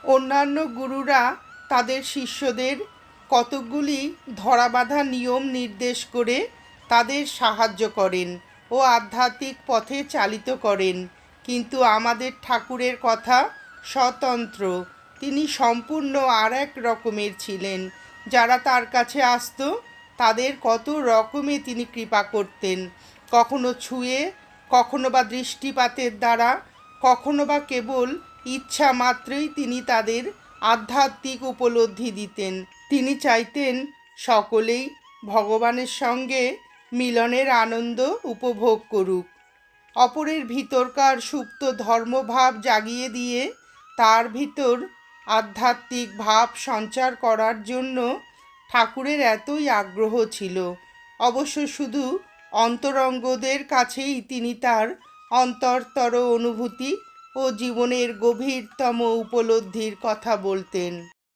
অন্যান্য গুরুরা তাদের শিষ্যদের কতকগুলি ধরাবাঁধা নিয়ম নির্দেশ করে তাদের সাহায্য করেন ও আধ্যাত্মিক পথে চালিত করেন, কিন্তু আমাদের ঠাকুরের কথা স্বতন্ত্র। তিনি সম্পূর্ণ আর এক রকমের ছিলেন। যারা তার কাছে আসত তাদের কত রকমে তিনি কৃপা করতেন, কখনো ছুঁয়ে, কখনো বা দৃষ্টিপাতের দ্বারা, কখনো বা কেবল ইচ্ছা মাত্রই তিনি তাদের আধ্যাত্মিক উপলব্ধি দিতেন। তিনি চাইতেন সকলেই ভগবানের সঙ্গে মিলনের আনন্দ উপভোগ করুক। অপরের ভিতরকার সুপ্ত ধর্মভাব জাগিয়ে দিয়ে তার ভিতর আধ্যাত্মিক ভাব সঞ্চার করার জন্য ঠাকুরের এতই আগ্রহ ছিল। অবশ্য শুধু অন্তরঙ্গদের কাছেই তিনি তার অন্তরতর অনুভূতি ও জীবনের গভীরতম উপলব্ধির কথা বলতেন।